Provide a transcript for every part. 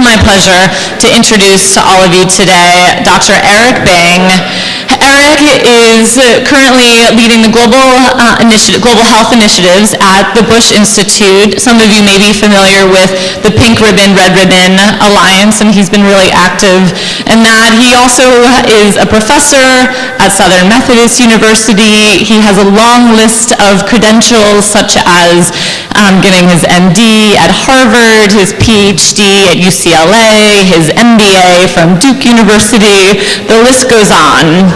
my pleasure to introduce to all of you today Dr. Eric Bing. Eric is currently leading the global health initiatives at the Bush Institute. Some of you may be familiar with the Pink Ribbon, Red Ribbon Alliance, and he's been really active in that. He also is a professor at Southern Methodist University. He has a long list of credentials, such as getting his MD at Harvard, his PhD at UCLA, his MBA from Duke University. The list goes on.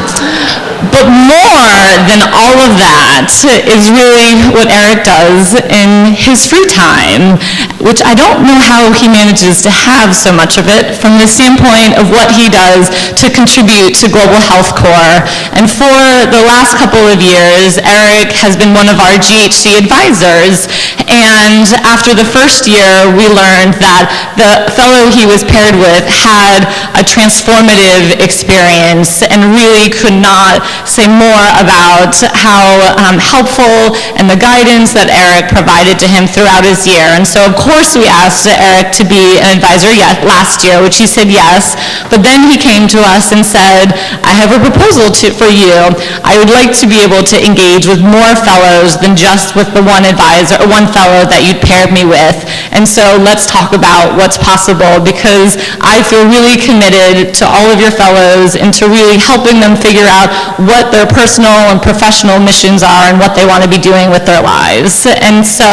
But more than all of that is really what Eric does in his free time, which I don't know how he manages to have so much of it from the standpoint of what he does to contribute to Global Health Corps. And for the last couple of years, Eric has been one of our GHC advisors. And after the first year, we learned that the fellow he was paired with had a transformative experience and really could not say more about how helpful and the guidance that Eric provided to him throughout his year. And so, of course, we asked Eric to be an advisor last year, which he said yes. But then he came to us and said, I have a proposal for you. I would like to be able to engage with more fellows than just with the one advisor or one fellow that you paired me with. And so let's talk about what's possible, because I feel really committed to all of your fellows and to really helping them figure out what their personal and professional missions are and what they want to be doing with their lives. And so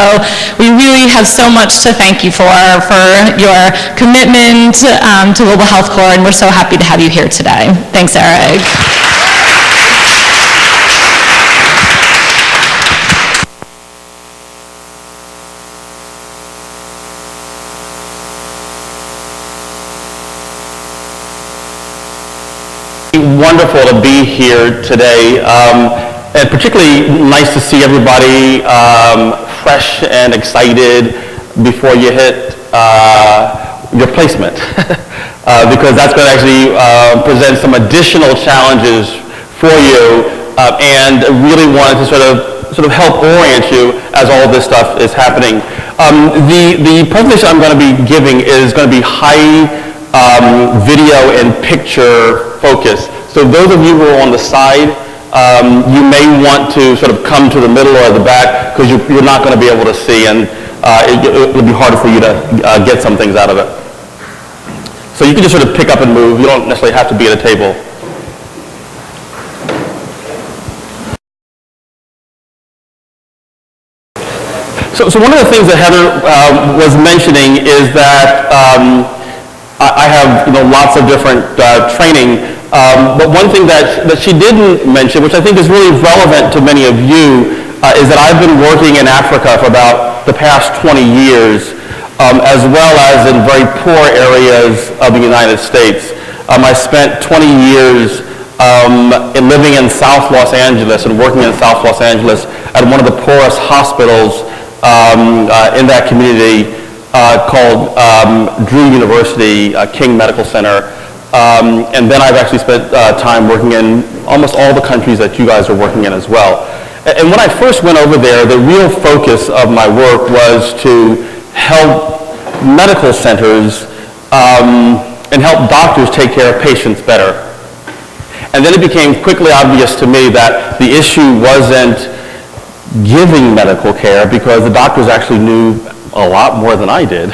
we really have so much to thank you for your commitment to Global Health Corps, and we're so happy to have you here today. Thanks, Eric. Wonderful to be here today, and particularly nice to see everybody fresh and excited before you hit your placement, because that's going to actually present some additional challenges for you, and really wanted to sort of help orient you as all this stuff is happening. The presentation I'm going to be giving is going to be high video and picture focus. So those of you who are on the side, you may want to sort of come to the middle or the back, because you're not going to be able to see, and it'll be harder for you to get some things out of it. So you can just sort of pick up and move. You don't necessarily have to be at a table. So one of the things that Heather was mentioning is that I have lots of different training, but one thing that she didn't mention, which I think is really relevant to many of you, is that I've been working in Africa for about the past 20 years, as well as in very poor areas of the United States. I spent 20 years living in South Los Angeles and working in South Los Angeles at one of the poorest hospitals in that community, called Drew University King Medical Center. And then I've actually spent time working in almost all the countries that you guys are working in as well. And when I first went over there, the real focus of my work was to help medical centers and help doctors take care of patients better. And then it became quickly obvious to me that the issue wasn't giving medical care, because the doctors actually knew a lot more than I did.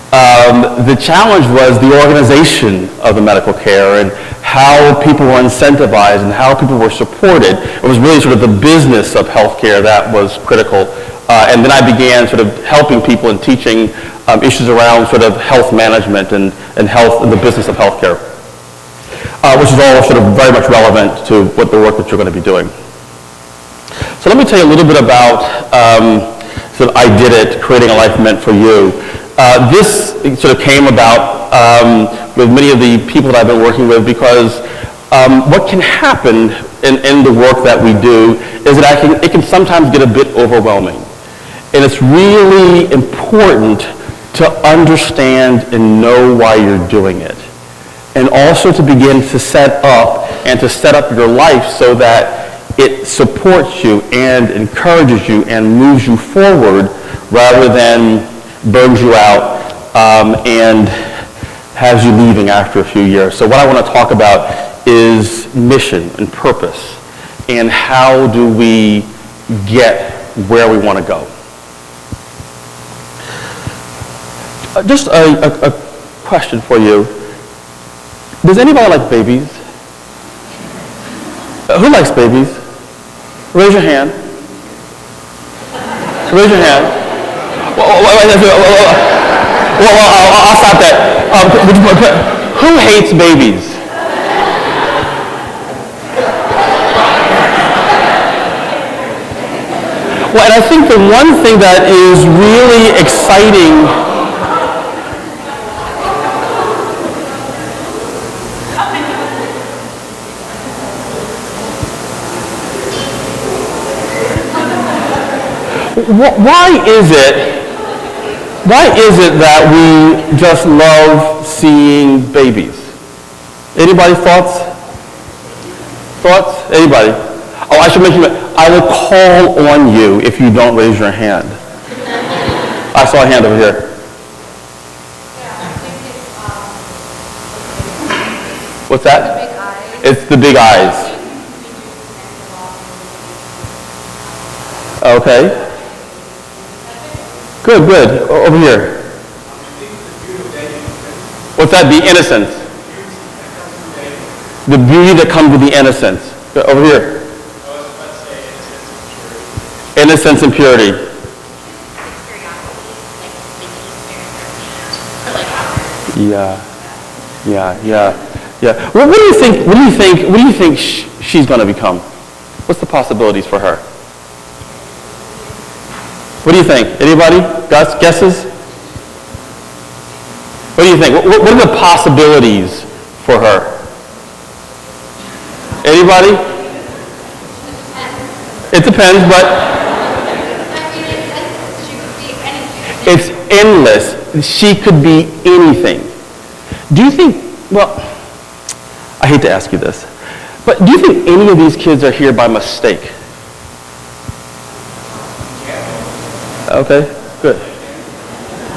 The challenge was the organization of the medical care and how people were incentivized and how people were supported. It was really sort of the business of healthcare that was critical. And then I began sort of helping people and teaching issues around sort of health management and health and the business of healthcare, which is all sort of very much relevant to what the work that you're going to be doing. So let me tell you a little bit about sort of I Did It, Creating a Life Meant for You. This sort of came about with many of the people that I've been working with, because what can happen in the work that we do is that it can sometimes get a bit overwhelming. And it's really important to understand and know why you're doing it. And also to begin to set up your life so that it supports you and encourages you and moves you forward rather than burns you out and has you leaving after a few years. So what I want to talk about is mission and purpose, and how do we get where we want to go. Just a question for you. Does anybody like babies? Who likes babies? Raise your hand. Raise your hand. I'll stop that. Who hates babies? Well, and I think the one thing that is really exciting why is it that we just love seeing babies? Anybody thoughts? Thoughts? Anybody? Oh, I should mention that I will call on you if you don't raise your hand. I saw a hand over here. What's that? It's the big eyes. Okay. Good. Over here. What's that? The innocence. The beauty that comes with the innocence. Over here. Innocence and purity. Yeah. Well, what do you think she's going to become? What's the possibilities for her? What do you think? Anybody? Guesses? What do you think? What are the possibilities for her? Anybody? It depends, but it's endless. She could be anything. Do you think, well, I hate to ask you this, but do you think any of these kids are here by mistake? Okay, good.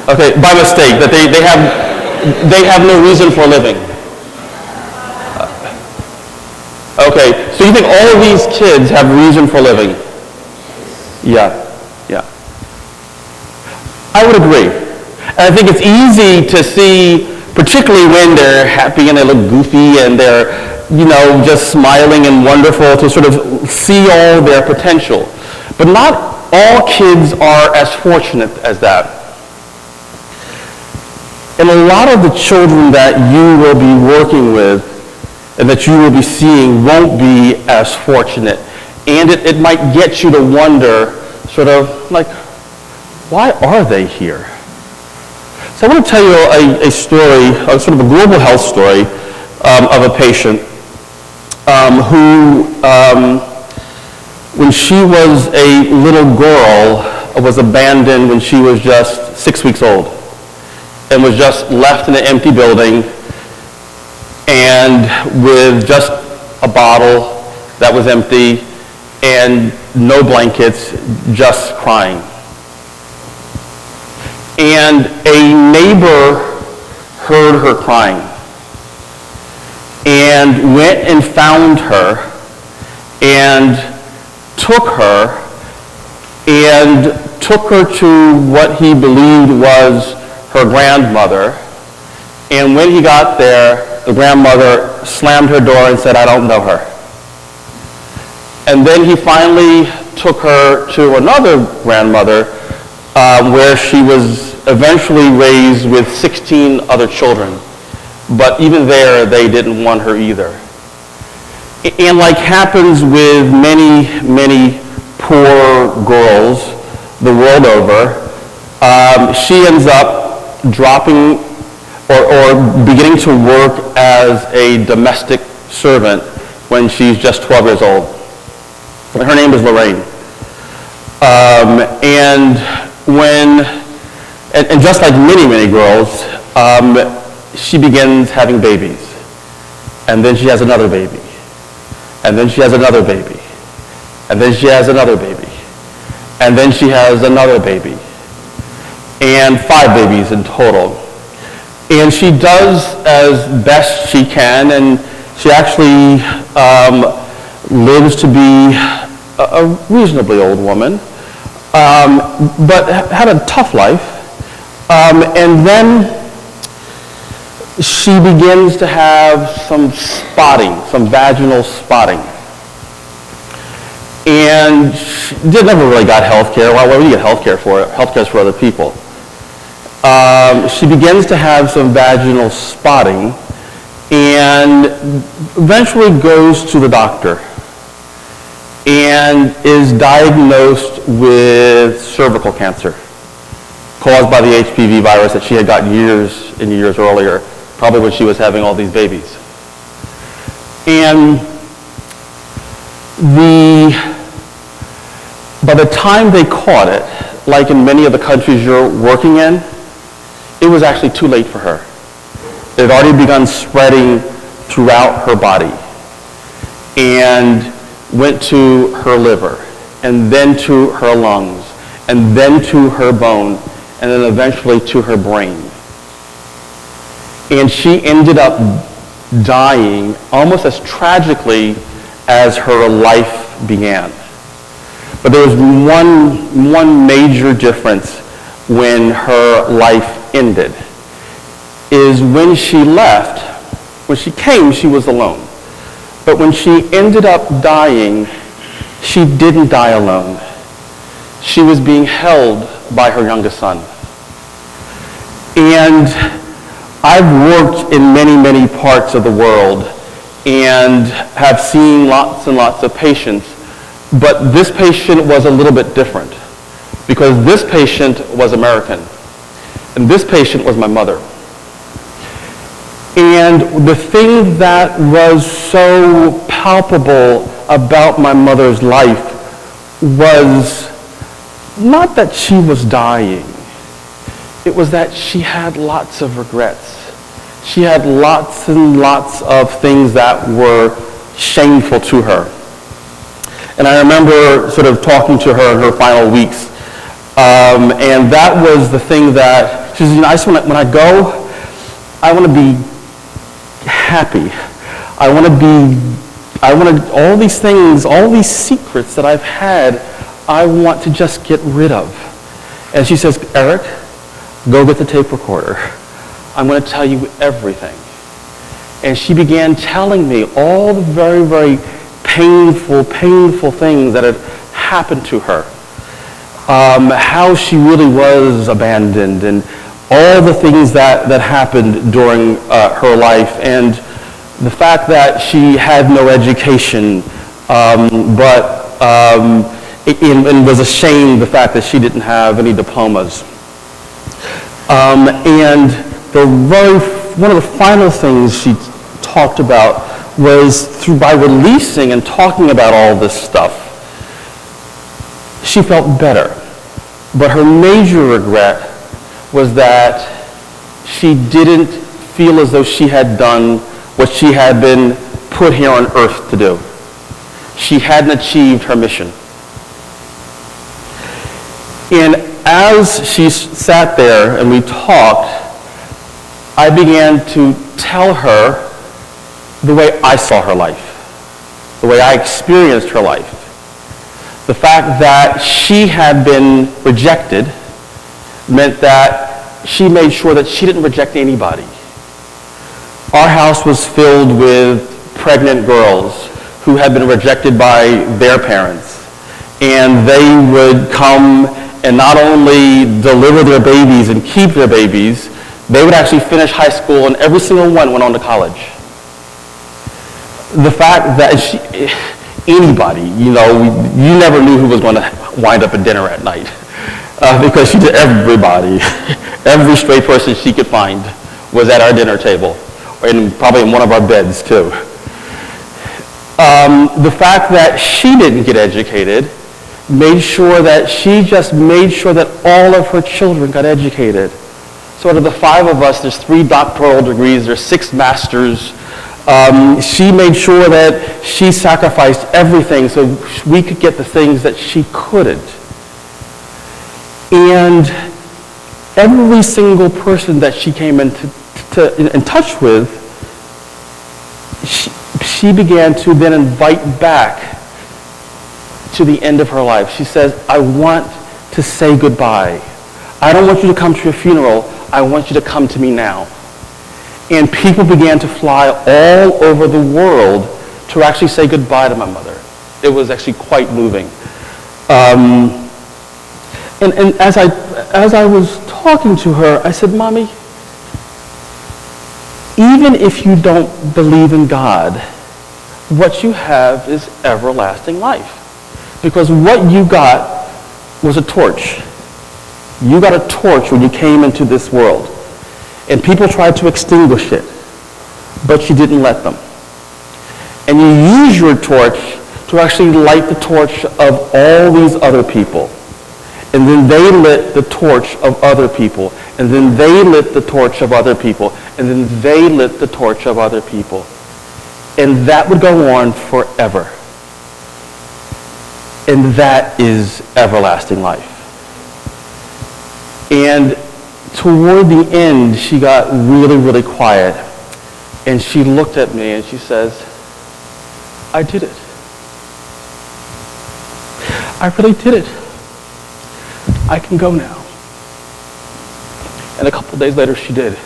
Okay, by mistake, that they have no reason for living. Okay, so you think all of these kids have reason for living? Yeah. I would agree. And I think it's easy to see, particularly when they're happy and they look goofy and they're, just smiling and wonderful, to sort of see all their potential. But not all kids are as fortunate as that. And a lot of the children that you will be working with and that you will be seeing won't be as fortunate. And it might get you to wonder, sort of like, why are they here? So I want to tell you a story, sort of a global health story of a patient who, when she was a little girl, was abandoned when she was just 6 weeks old and was just left in an empty building and with just a bottle that was empty and no blankets, just crying. And a neighbor heard her crying and went and found her and took her to what he believed was her grandmother. And when he got there, the grandmother slammed her door and said, "I don't know her." And then he finally took her to another grandmother where she was eventually raised with 16 other children. But even there, they didn't want her either. And like happens with many, many poor girls the world over, she ends up dropping or beginning to work as a domestic servant when she's just 12 years old. Her name is Lorraine. And just like many, many girls, she begins having babies. And then she has another baby. And then she has another baby. And then she has another baby. And then she has another baby. And 5 babies in total. And she does as best she can, and she actually lives to be a reasonably old woman, but had a tough life. And then she begins to have some spotting, some vaginal spotting. And she never really got health care. Well, what do you get health care for? Health care is for other people. She begins to have some vaginal spotting and eventually goes to the doctor and is diagnosed with cervical cancer caused by the HPV virus that she had gotten years and years earlier, probably when she was having all these babies. And by the time they caught it, like in many of the countries you're working in, it was actually too late for her. It had already begun spreading throughout her body and went to her liver, and then to her lungs, and then to her bone, and then eventually to her brain. And she ended up dying almost as tragically as her life began. But there was one major difference when her life ended, is when she left, when she came, she was alone. But when she ended up dying, she didn't die alone. She was being held by her youngest son. And I've worked in many, many parts of the world and have seen lots and lots of patients, but this patient was a little bit different because this patient was American and this patient was my mother. And the thing that was so palpable about my mother's life was not that she was dying. It was that she had lots of regrets. She had lots and lots of things that were shameful to her. And I remember sort of talking to her in her final weeks. And that was the thing that, she says, I just want to, when I go, I want to be happy. I want to, all these things, all these secrets that I've had, I want to just get rid of. And she says, Eric, go get the tape recorder. I'm going to tell you everything. And she began telling me all the very, very painful things that had happened to her. How she really was abandoned and all the things that happened during her life, and the fact that she had no education, and was ashamed the fact that she didn't have any diplomas. And one of the final things she talked about was by releasing and talking about all this stuff, she felt better. But her major regret was that she didn't feel as though she had done what she had been put here on earth to do. She hadn't achieved her mission. And as she sat there and we talked, I began to tell her the way I saw her life, the way I experienced her life. The fact that she had been rejected meant that she made sure that she didn't reject anybody. Our house was filled with pregnant girls who had been rejected by their parents. And they would come and not only deliver their babies and keep their babies, they would actually finish high school, and every single one went on to college. The fact that anybody, you never knew who was going to wind up at dinner at night. Because she did everybody, every straight person she could find was at our dinner table, and probably in one of our beds too. The fact that she didn't get educated made sure that she just made sure that all of her children got educated. So out of the 5 of us, there's 3 doctoral degrees, there's 6 masters. She made sure that she sacrificed everything so we could get the things that she couldn't. And every single person that she came in in touch with, she began to then invite back to the end of her life. She says, I want to say goodbye. I don't want you to come to your funeral. I want you to come to me now. And people began to fly all over the world to actually say goodbye to my mother. It was actually quite moving. And as I was talking to her, I said, Mommy, even if you don't believe in God, what you have is everlasting life. Because what you got was a torch. You got a torch when you came into this world. And people tried to extinguish it, but you didn't let them. And you use your torch to actually light the torch of all these other people. And then they lit the torch of other people. And then they lit the torch of other people. And then they lit the torch of other people. And that would go on forever. And that is everlasting life. And toward the end, she got really, really quiet. And she looked at me and she says, I did it. I really did it. I can go now. And a couple days later, she did.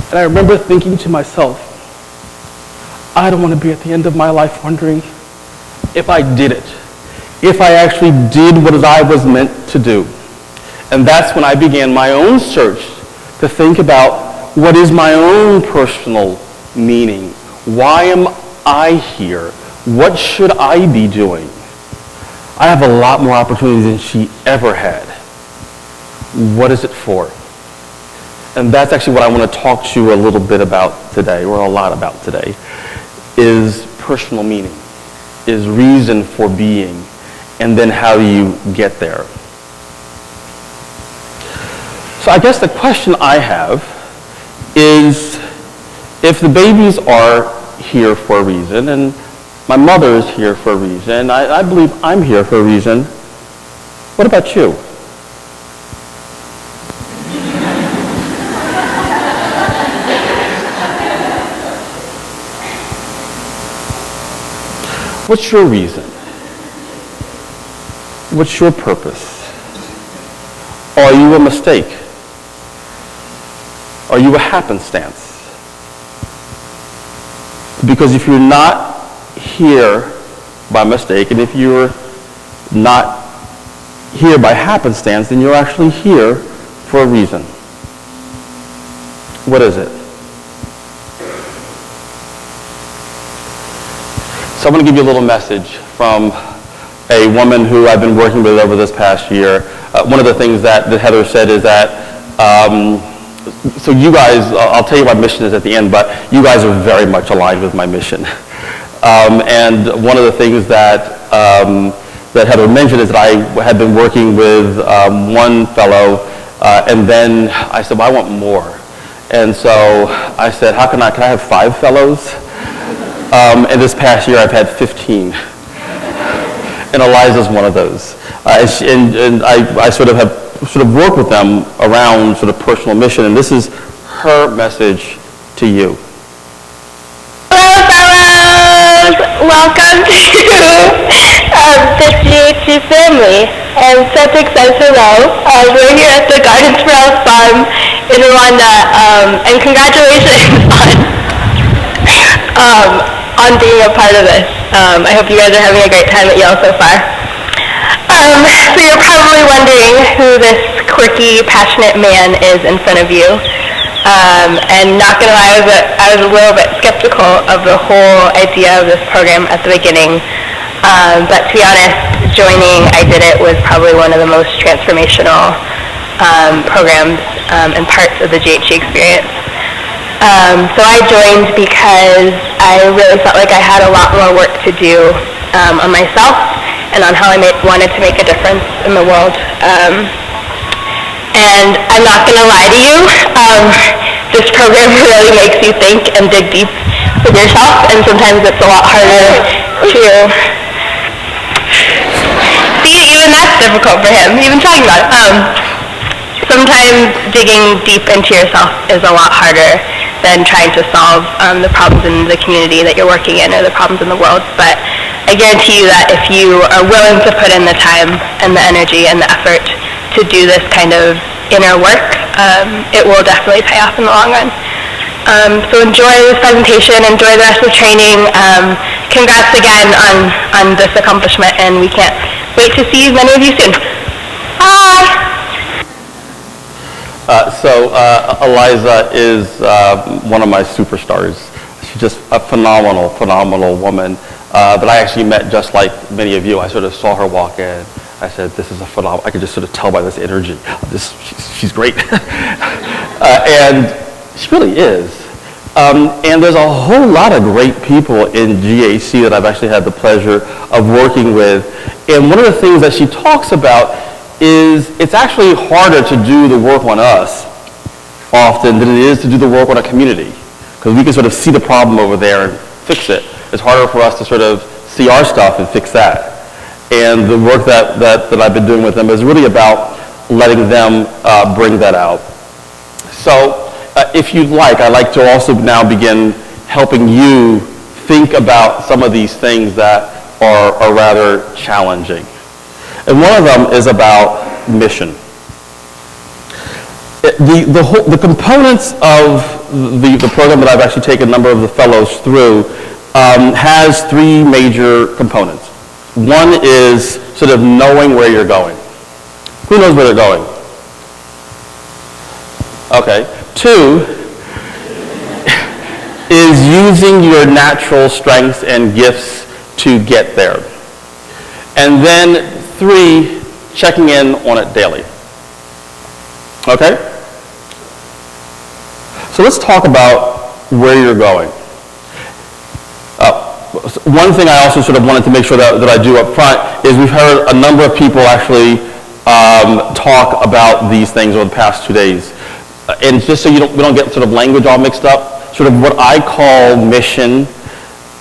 And I remember thinking to myself, I don't want to be at the end of my life wondering if I did it, if I actually did what I was meant to do. And that's when I began my own search to think about what is my own personal meaning. Why am I here? What should I be doing? I have a lot more opportunities than she ever had. What is it for? And that's actually what I want to talk to you a little bit about today, or a lot about today, is personal meaning, is reason for being, and then how you get there. So I guess the question I have is, if the babies are here for a reason, and my mother is here for a reason, I believe I'm here for a reason, what about you? What's your reason? What's your purpose? Are you a mistake? Are you a happenstance? Because if you're not here by mistake, and if you're not here by happenstance, then you're actually here for a reason. What is it? So I'm going to give you a little message from a woman who I've been working with over this past year. One of the things that Heather said is that, so you guys, I'll tell you what my mission is at the end, but you guys are very much aligned with my mission. And one of the things that Heather mentioned is that I had been working with one fellow, and then I said, well, I want more. And so I said, can I have 5 fellows? And this past year I've had 15. And Eliza's one of those. And I sort of work with them around sort of personal mission, and this is her message to you. Hello, fellows! Welcome to the GHG family. I'm such excited to know. We're here at the Gardens for Health Farm in Rwanda, and congratulations on being a part of this. I hope you guys are having a great time at Yale so far. So you're probably wondering who this quirky, passionate man is in front of you. And not gonna lie, I was a little bit skeptical of the whole idea of this program at the beginning. But to be honest, joining I Did It was probably one of the most transformational programs and parts of the GHG experience. So I joined because I really felt like I had a lot more work to do on myself and on how I wanted to make a difference in the world. And I'm not going to lie to you, this program really makes you think and dig deep with yourself, and sometimes it's a lot harder to see. Even that's difficult for him, even talking about it. sometimes digging deep into yourself is a lot harder than trying to solve the problems in the community that you're working in or the problems in the world. But I guarantee you that if you are willing to put in the time and the energy and the effort to do this kind of inner work, it will definitely pay off in the long run. So enjoy this presentation, enjoy the rest of the training. Congrats again on this accomplishment, and we can't wait to see many of you soon. Bye! Eliza is one of my superstars. She's just a phenomenal, phenomenal woman that I actually met just like many of you. I sort of saw her walk in. I said, this is a phenomenal, I could just sort of tell by this energy. She's great. And she really is. And there's a whole lot of great people in GAC that I've actually had the pleasure of working with. And one of the things that she talks about is it's actually harder to do the work on us often than it is to do the work on a community. Because we can sort of see the problem over there and fix it. It's harder for us to sort of see our stuff and fix that. And the work that I've been doing with them is really about letting them bring that out. So if you'd like, I'd like to also now begin helping you think about some of these things that are rather challenging. And one of them is about mission. The components of the program that I've actually taken a number of the fellows through has three major components. One is sort of knowing where you're going. Who knows where they're going? Okay. Two is using your natural strengths and gifts to get there. And then three, checking in on it daily. Okay? So let's talk about where you're going. One thing I also sort of wanted to make sure that I do up front is we've heard a number of people actually talk about these things over the past 2 days. And just so we don't get sort of language all mixed up, sort of what I call mission,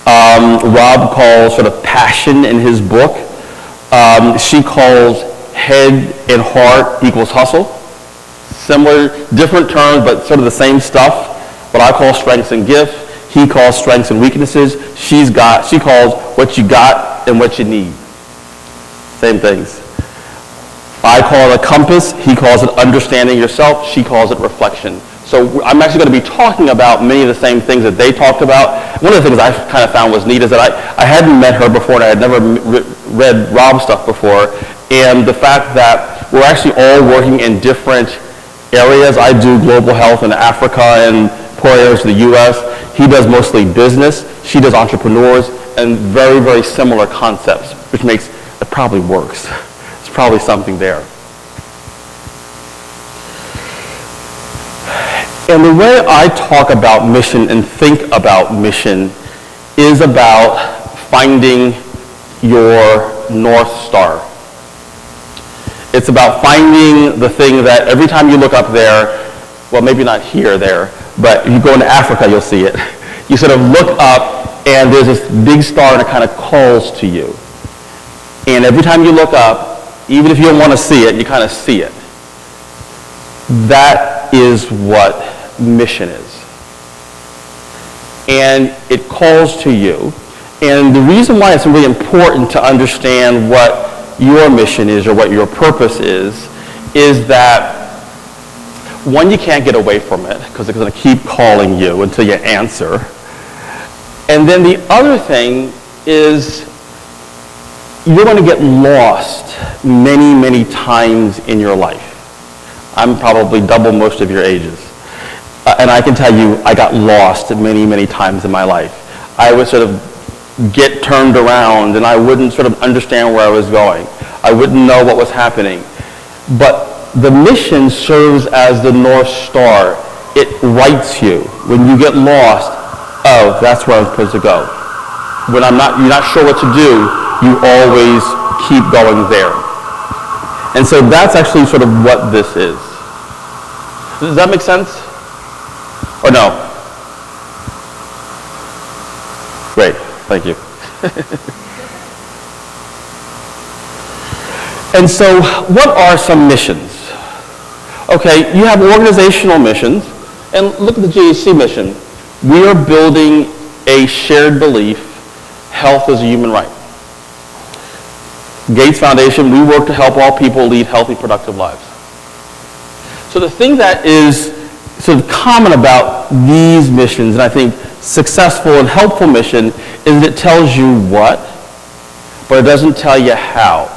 Rob calls sort of passion in his book. She calls head and heart equals hustle. Similar, different terms, but sort of the same stuff. What I call strengths and gifts. He calls strengths and weaknesses. She calls what you got and what you need. Same things. I call it a compass. He calls it understanding yourself. She calls it reflection. So I'm actually going to be talking about many of the same things that they talked about. One of the things I kind of found was neat is that I hadn't met her before and I had never read Rob's stuff before. And the fact that we're actually all working in different areas. I do global health in Africa and poor areas of the U.S. He does mostly business. She does entrepreneurs and very, very similar concepts, which makes it probably works. It's probably something there. And the way I talk about mission and think about mission is about finding your North Star. It's about finding the thing that every time you look up there, well, maybe not here, there, but if you go into Africa, you'll see it. You sort of look up and there's this big star and it kind of calls to you. And every time you look up, even if you don't want to see it, you kind of see it. That is what mission is. And it calls to you. And the reason why it's really important to understand what your mission is or what your purpose is that one, you can't get away from it because it's going to keep calling you until you answer. And then the other thing is you're going to get lost many, many times in your life. I'm probably double most of your ages. And I can tell you, I got lost many, many times in my life. I would sort of get turned around and I wouldn't sort of understand where I was going. I wouldn't know what was happening. But the mission serves as the North Star. It rights you. When you get lost, oh, that's where I'm supposed to go. When you're not sure what to do, you always keep going there. And so that's actually sort of what this is. Does that make sense? Or no? Great, thank you. And so what are some missions? Okay, you have organizational missions, and look at the GHC mission. We are building a shared belief, health is a human right. Gates Foundation, we work to help all people lead healthy, productive lives. So the thing that is sort of common about these missions, and I think successful and helpful mission, is it tells you what, but it doesn't tell you how.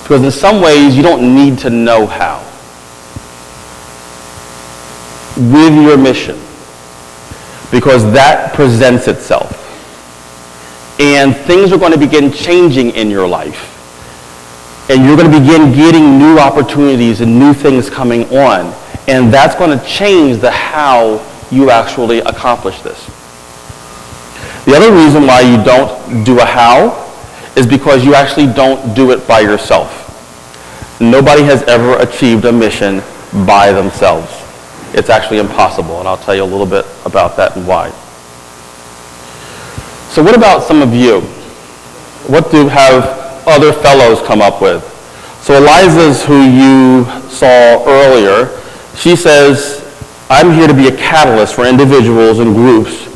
Because in some ways, you don't need to know how. With your mission, because that presents itself. And things are going to begin changing in your life. And you're going to begin getting new opportunities and new things coming on. And that's going to change the how you actually accomplish this. The other reason why you don't do a how is because you actually don't do it by yourself. Nobody has ever achieved a mission by themselves. It's actually impossible, and I'll tell you a little bit about that and why. So what about some of you? What do have other fellows come up with? So Eliza's, who you saw earlier, she says, I'm here to be a catalyst for individuals and groups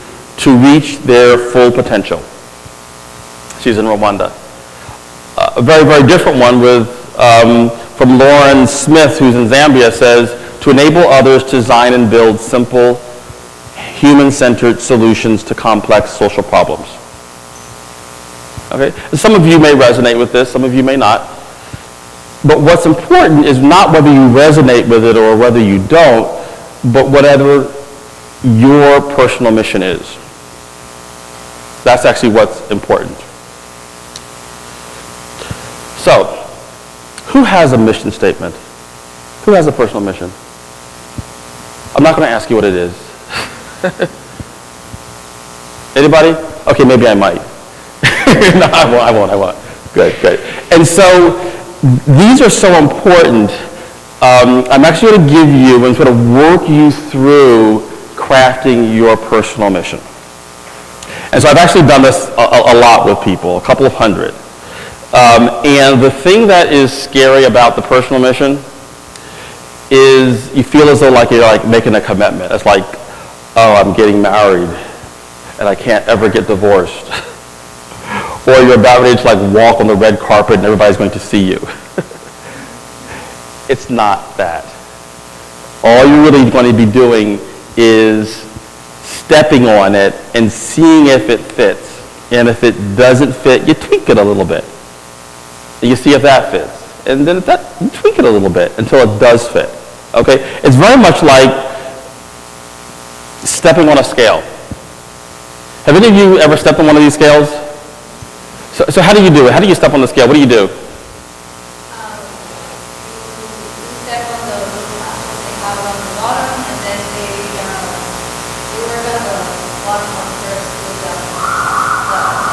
to reach their full potential. She's in Rwanda. A very, very different one from Lauren Smith, who's in Zambia, says, to enable others to design and build simple, human-centered solutions to complex social problems. Okay? Some of you may resonate with this, some of you may not. But what's important is not whether you resonate with it or whether you don't, but whatever your personal mission is. That's actually what's important. So, who has a mission statement? Who has a personal mission? I'm not going to ask you what it is. Anybody? Okay, maybe I might. No, I won't. Good. And so, these are so important. I'm actually going to give you and sort of work you through crafting your personal mission. And so I've actually done this a lot with people, a couple of hundred. And the thing that is scary about the personal mission is you feel as though like you're like making a commitment. It's like, oh, I'm getting married and I can't ever get divorced. Or you're about ready to like walk on the red carpet and everybody's going to see you. It's not that. All you're really going to be doing is stepping on it and seeing if it fits. And if it doesn't fit, you tweak it a little bit. And you see if that fits. And then you tweak it a little bit until it does fit. Okay? It's very much like stepping on a scale. Have any of you ever stepped on one of these scales? So how do you do it? How do you step on the scale? What do you do? Step on the bottom on the bottom, and then they work on the bottom one first with the higher one,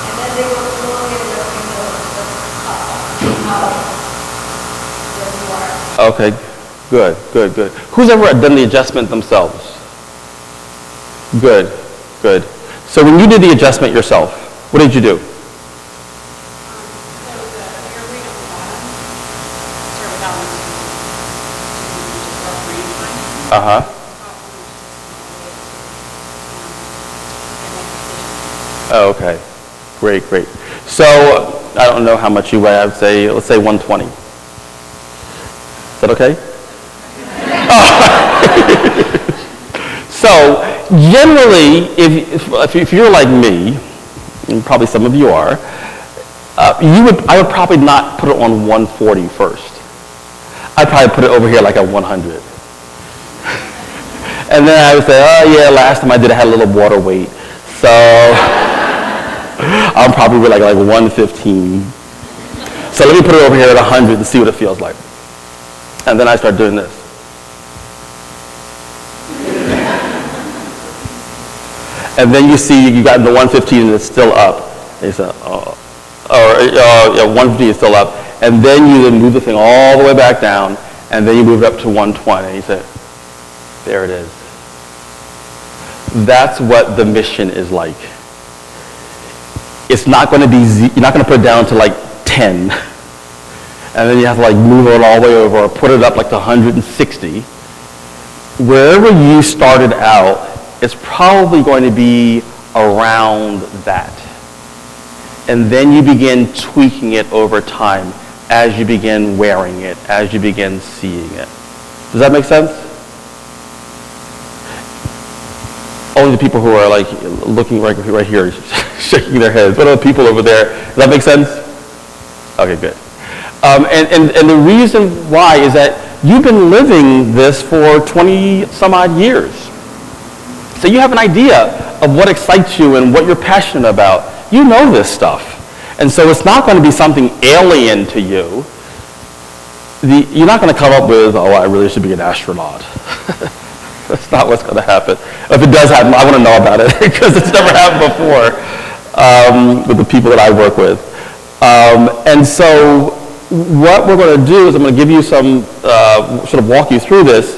and then they will slowly adjusting the top one, where you are. Okay, good. Who's ever done the adjustment themselves? Good. So when you did the adjustment yourself, what did you do? Oh, okay. Great. So I don't know how much you weigh. I would say, let's say 120. Is that okay? So generally, if you're like me, and probably some of you are, I would probably not put it on 140 first. I'd probably put it over here like at 100. And then I would say, oh yeah, last time I did it, I had a little water weight. So I'm probably like 115. So let me put it over here at 100 and see what it feels like. And then I start doing this. And then you see you got the 115 and it's still up. And you say, 150 is still up. And then you move the thing all the way back down, and then you move it up to 120. And you say, there it is. That's what the mission is like. It's not going to be, you're not going to put it down to like 10. and then you have to like move it all the way over or put it up like to 160. Wherever you started out, it's probably going to be around that. And then you begin tweaking it over time as you begin wearing it, as you begin seeing it. Does that make sense? Only the people who are like looking right here, shaking their heads. What are the people over there? Does that make sense? Okay, good. And the reason why is that you've been living this for 20 some odd years. So you have an idea of what excites you and what you're passionate about. You know this stuff. And so it's not going to be something alien to you. You're not going to come up with, oh, I really should be an astronaut. That's not what's going to happen. If it does happen, I want to know about it because it's never happened before with the people that I work with. And so what we're going to do is I'm going to give you some, sort of walk you through this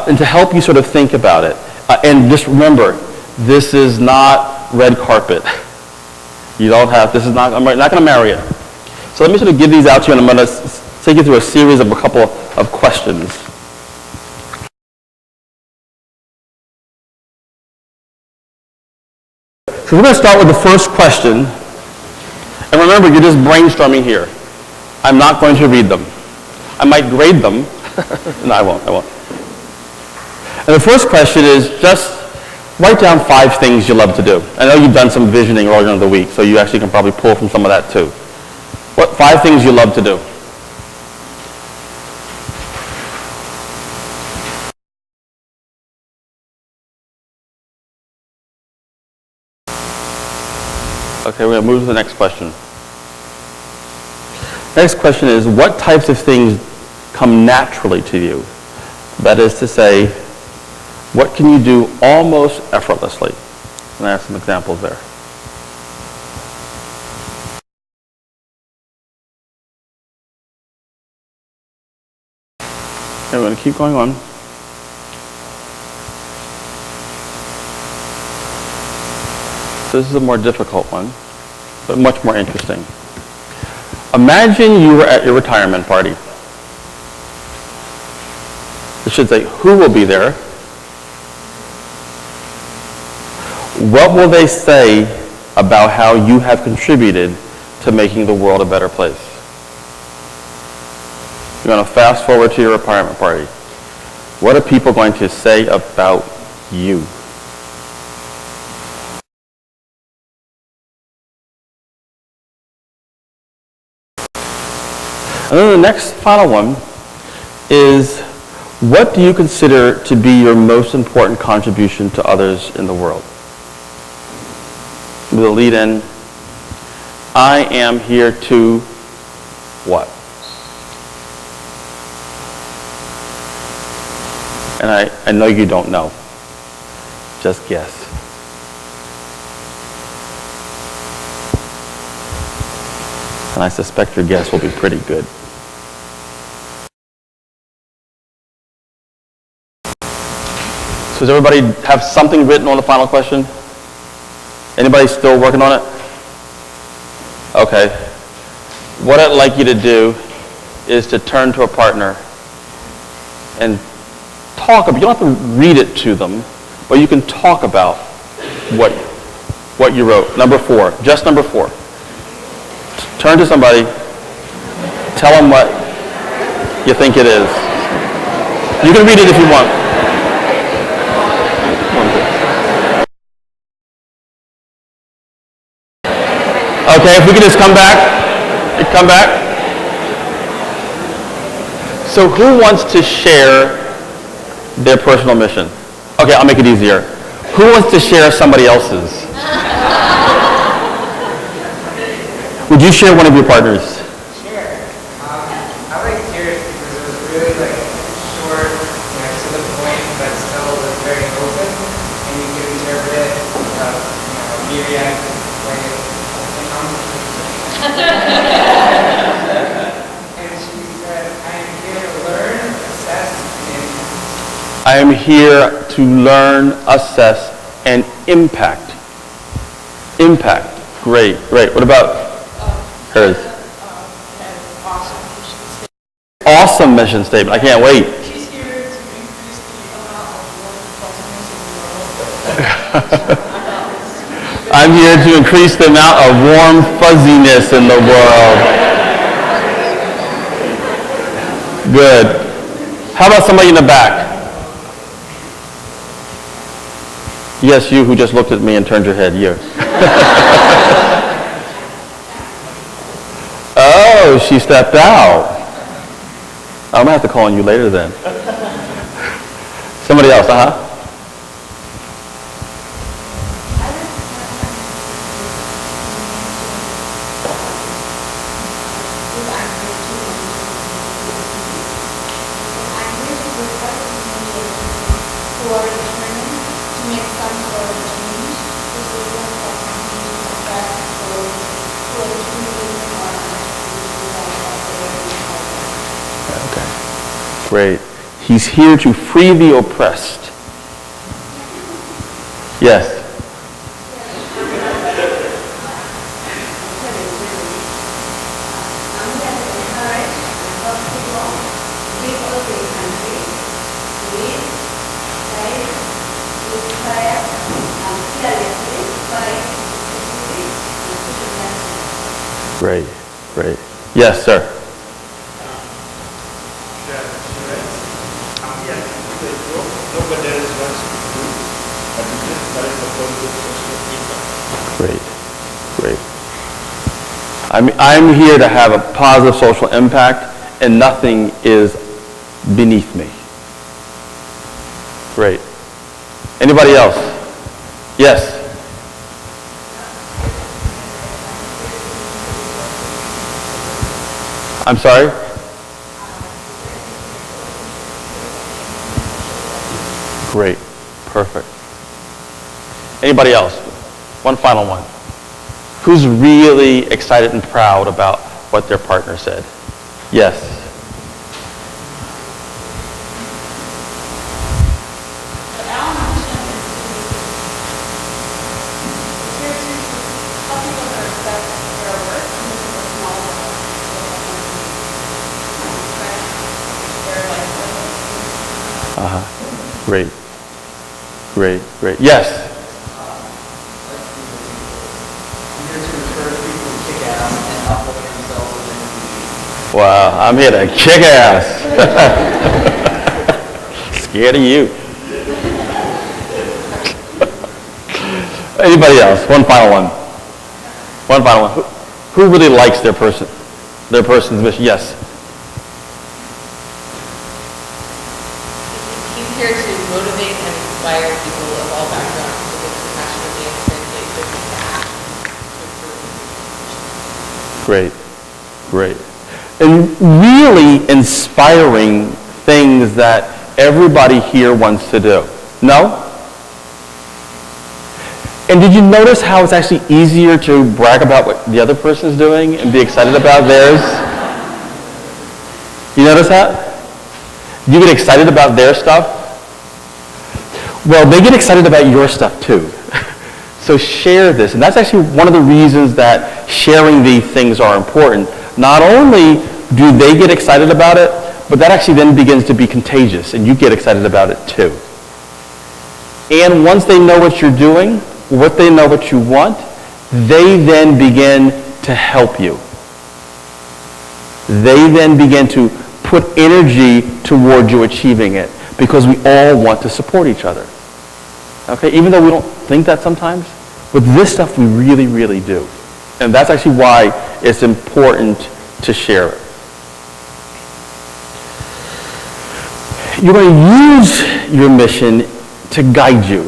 and to help you sort of think about it. And just remember, this is not red carpet. You don't have, this is not, I'm not going to marry you. So let me sort of give these out to you and I'm going to take you through a series of a couple of questions. So we're going to start with the first question. And remember, you're just brainstorming here. I'm not going to read them. I might grade them. No, I won't. And the first question is just write down 5 things you love to do. I know you've done some visioning earlier in the week, so you actually can probably pull from some of that too. What 5 things you love to do? Okay, we're going to move to the next question. Next question is, what types of things come naturally to you? That is to say, what can you do almost effortlessly? And I have some examples there. Okay, we're going to keep going on. This is a more difficult one, but much more interesting. Imagine you were at your retirement party. It should say, who will be there? What will they say about how you have contributed to making the world a better place? You're going to fast forward to your retirement party. What are people going to say about you? And then the next final one is, what do you consider to be your most important contribution to others in the world? With a lead in, I am here to what? And I know you don't know. Just guess. And I suspect your guess will be pretty good. So does everybody have something written on the final question? Anybody still working on it? Okay. What I'd like you to do is to turn to a partner and talk about, you don't have to read it to them, but you can talk about what you wrote. Number 4, just number 4. Turn to somebody, tell them what you think it is. You can read it if you want. Okay, if we could just come back. Come back. So who wants to share their personal mission? Okay, I'll make it easier. Who wants to share somebody else's? Would you share one of your partners? Sure. I like yours because it was really short, to the point, but still was very open, and you could interpret it a myriad ways. And she said, I am here to learn, assess, and impact. I am here to learn, assess, and impact. Impact. Great. What about hers? That's awesome. You should awesome mission statement. I can't wait. She's here to increase the amount of warm fuzziness in the world. I'm here to increase the amount of warm fuzziness in the world. Good. How about somebody in the back? Yes, you who just looked at me and turned your head, you. Oh, she stepped out. I'm gonna have to call on you later then. Somebody else, who are determined to make some sort of change, whose vision for continuing to affect those who are truly or Okay. Great. He's here to free the oppressed. Yes. Great, great. Yes, sir. Great, great. I'm here to have a positive social impact, and nothing is beneath me. Great. Anybody else? Yes. I'm sorry? Great. Perfect. Anybody else? One final one. Who's really excited and proud about what their partner said? Yes. Great. Great, great. Yes. Wow, I'm here to kick ass. Scared of you. Anybody else? One final one. One final one. Who really likes their person's mission? Yes. He's here to motivate and inspire people of all backgrounds to get compassionately and translate their Great, action. great. And really inspiring things that everybody here wants to do. No? And did you notice how it's actually easier to brag about what the other person's doing and be excited about theirs? You notice that? You get excited about their stuff? Well, they get excited about your stuff too. So share this. And that's actually one of the reasons that sharing these things are important. Not only do they get excited about it, but that actually then begins to be contagious, and you get excited about it too. And once they know what you're doing, what they know what you want, they then begin to help you. They then begin to put energy toward you achieving it, because we all want to support each other. Okay, even though we don't think that sometimes, with this stuff we really, really do. And that's actually why it's important to share it. You're going to use your mission to guide you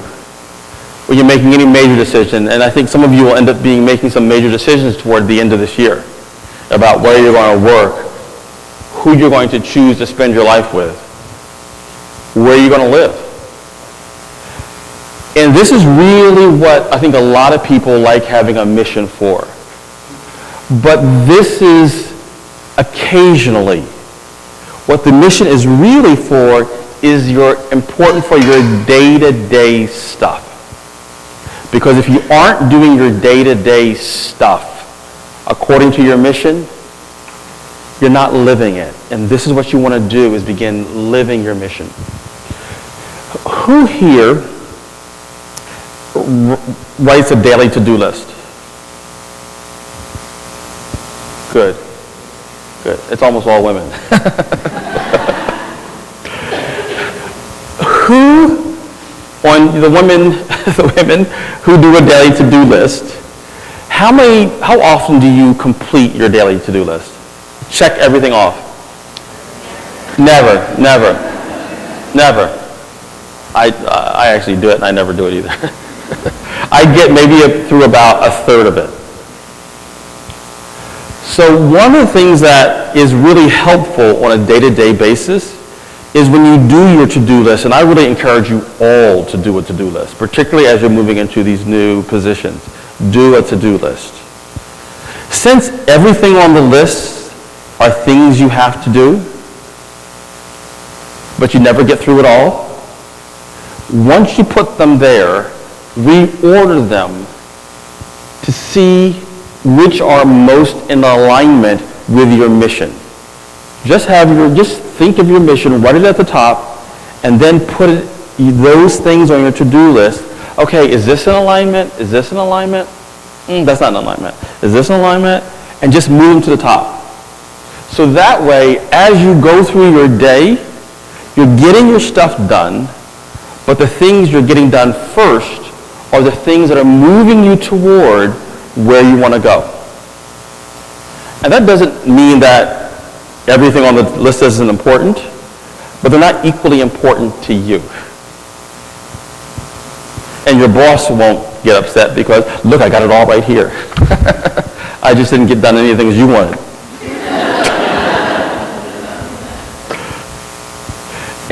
when you're making any major decision. And I think some of you will end up making some major decisions toward the end of this year about where you're going to work, who you're going to choose to spend your life with, where you're going to live. And this is really what I think a lot of people like having a mission for. But this is occasionally. What the mission is really for is important for your day-to-day stuff. Because if you aren't doing your day-to-day stuff according to your mission, you're not living it. And this is what you want to do, is begin living your mission. Who here writes a daily to-do list? Good. Good. It's almost all women. Who, on the women, the women who do a daily to-do list, how often do you complete your daily to-do list? Check everything off. Never, never, never. I actually do it, and I never do it either. I get maybe through about a third of it. So one of the things that is really helpful on a day-to-day basis is when you do your to-do list, and I really encourage you all to do a to-do list, particularly as you're moving into these new positions. Do a to-do list. Since everything on the list are things you have to do, but you never get through it all, once you put them there, reorder them to see which are most in alignment with your mission. Just think of your mission, write it at the top, and then put those things on your to-do list. Okay, is this in alignment? Is this in alignment? That's not in alignment. Is this in alignment? And just move them to the top. So that way, as you go through your day, you're getting your stuff done, but the things you're getting done first are the things that are moving you toward where you want to go. And that doesn't mean that everything on the list isn't important, but they're not equally important to you. And your boss won't get upset because, look, I got it all right here. I just didn't get done any of the things you wanted.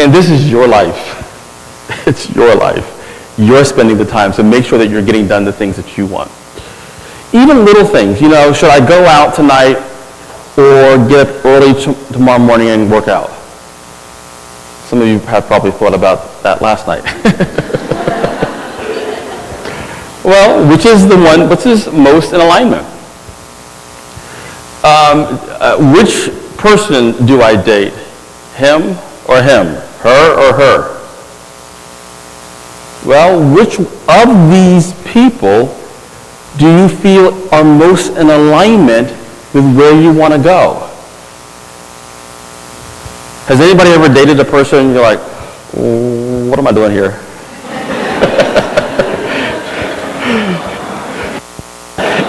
And this is your life. It's your life. You're spending the time, so make sure that you're getting done the things that you want. Even little things, should I go out tonight or get up early tomorrow morning and work out? Some of you have probably thought about that last night. Well, which is most in alignment? Which person do I date? Him or him? Her or her? Well, which of these people do you feel are most in alignment with where you want to go? Has anybody ever dated a person and you're like, what am I doing here?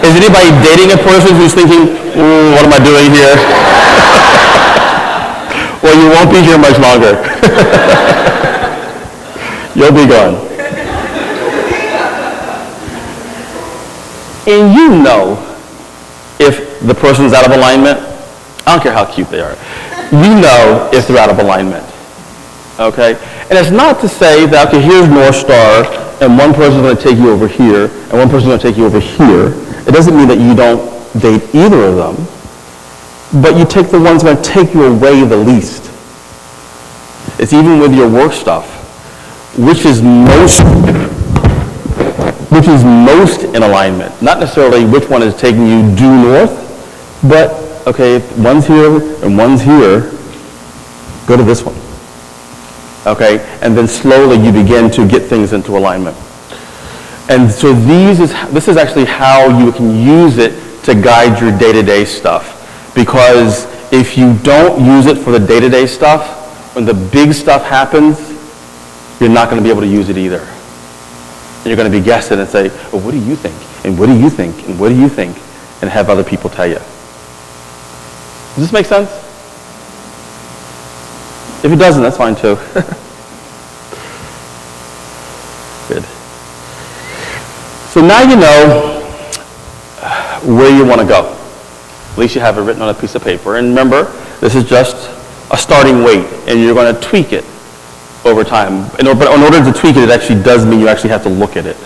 Is anybody dating a person who's thinking, what am I doing here? Well, you won't be here much longer. You'll be gone. And you know if the person's out of alignment. I don't care how cute they are. You know if they're out of alignment. Okay? And it's not to say that, okay, here's North Star, and one person's going to take you over here, and one person's going to take you over here. It doesn't mean that you don't date either of them, but you take the ones that are going to take you away the least. It's even with your work stuff. Which is most in alignment. Not necessarily which one is taking you due north, but, okay, if one's here and one's here, go to this one. Okay? And then slowly you begin to get things into alignment. And so this is actually how you can use it to guide your day-to-day stuff. Because if you don't use it for the day-to-day stuff, when the big stuff happens, you're not going to be able to use it either. And you're going to be guessing and say, well, what do you think? And what do you think? And what do you think? And have other people tell you. Does this make sense? If it doesn't, that's fine too. Good. So now you know where you want to go. At least you have it written on a piece of paper. And remember, this is just a starting weight, and you're going to tweak it over time. But in order to tweak it, it actually does mean you actually have to look at it.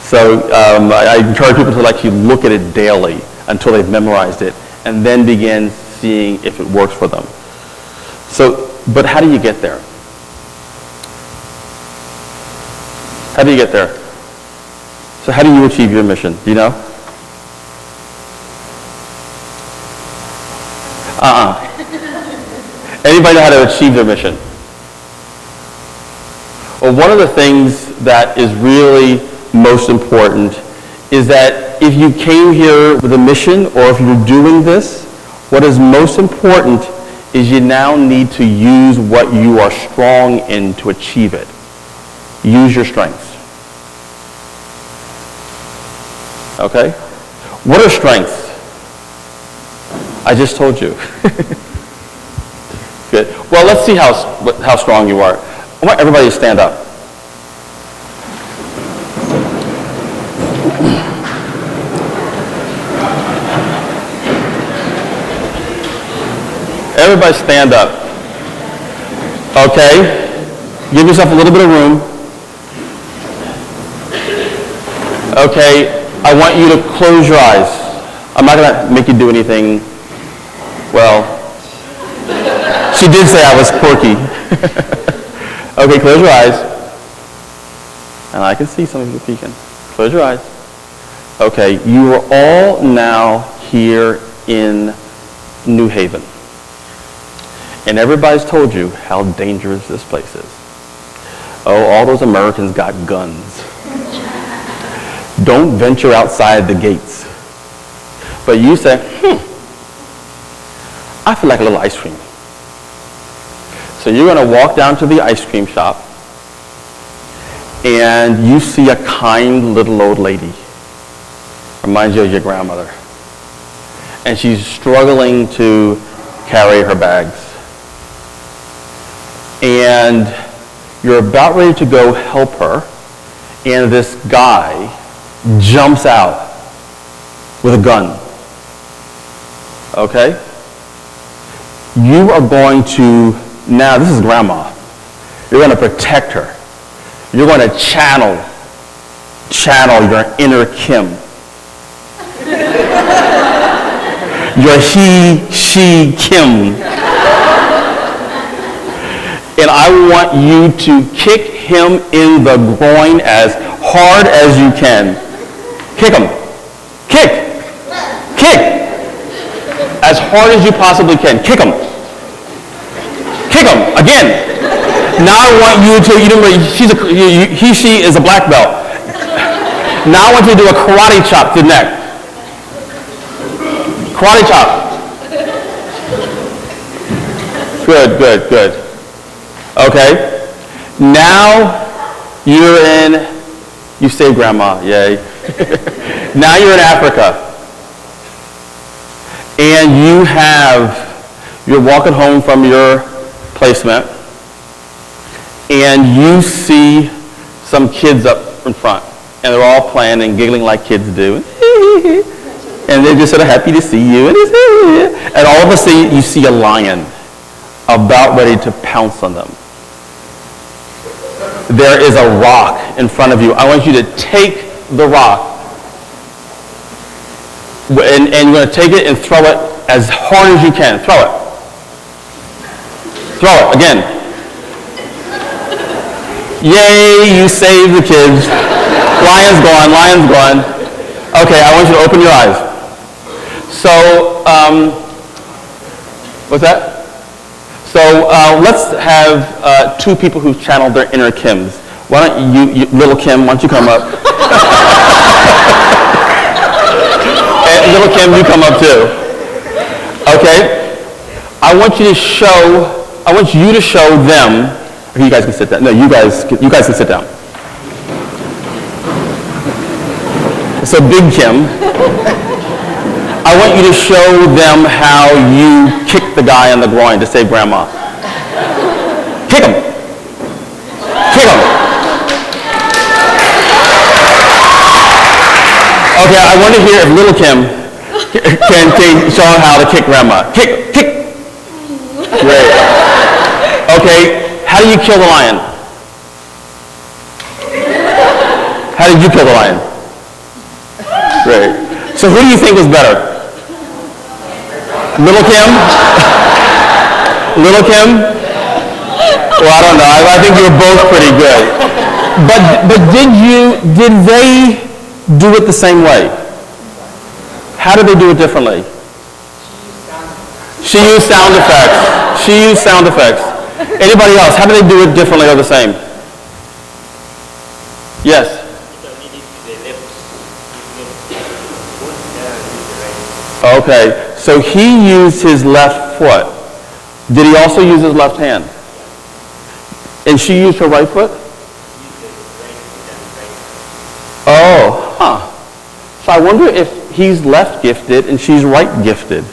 So I encourage people to actually look at it daily until they've memorized it, and then begin seeing if it works for them. So, but how do you get there? How do you get there? So how do you achieve your mission? Do you know? Anybody know how to achieve their mission? Well, one of the things that is really most important is that if you came here with a mission, or if you're doing this, what is most important is you now need to use what you are strong in to achieve it. Use your strengths. Okay? What are strengths? I just told you. Good. Well, let's see how strong you are. I want everybody to stand up. Everybody stand up. Okay? Give yourself a little bit of room. Okay? I want you to close your eyes. I'm not going to make you do anything. Well, she did say I was quirky. Okay, close your eyes. And I can see some of you peeking. Close your eyes. Okay, you are all now here in New Haven. And everybody's told you how dangerous this place is. Oh, all those Americans got guns. Don't venture outside the gates. But you say, I feel like a little ice cream. So you're going to walk down to the ice cream shop, and you see a kind little old lady. Reminds you of your grandmother. And she's struggling to carry her bags. And you're about ready to go help her, and this guy jumps out with a gun. Okay? You are going to, now this is grandma. You're going to protect her. You're going to channel your inner Kim. Your he, she, Kim. And I want you to kick him in the groin as hard as you can. Kick him. Kick. Kick. As hard as you possibly can. Kick him. Kick him. Again. Now I want you to, she is a black belt. Now I want you to do a karate chop to the neck. Karate chop. Good, good, good. Okay. Now you're in, you saved grandma, yay. Now you're in Africa. And you're walking home from your placement, and you see some kids up in front, and they're all playing and giggling like kids do. And they're just sort of happy to see you. And all of a sudden you see a lion about ready to pounce on them. There is a rock in front of you. I want you to take the rock, and you're going to take it and throw it as hard as you can. Throw it. Throw it again. Yay, you saved the kids. Lion's gone, lion's gone. Okay, I want you to open your eyes. So, what's that? So let's have two people who've channeled their inner Kims. Why don't you, little Kim, why don't you come up? And little Kim, you come up too. Okay? I want you to show them, or you guys can sit down. No, you guys can sit down. So Big Kim, I want you to show them how you kick the guy in the groin to save grandma. Kick him. Kick him. Okay, I want to hear if little Kim can show them how to kick grandma. Kick, kick. Great. Okay, how do you kill the lion? How did you kill the lion? Great. So who do you think was better? Little Kim? Little Kim? Well, I don't know. I think you were both pretty good. But did they do it the same way? How did they do it differently? She used sound effects. She used sound effects. Anybody else? How do they do it differently or the same? Yes. Okay, so he used his left foot. Did he also use his left hand? And she used her right foot? Oh, huh. So I wonder if he's left gifted and she's right gifted.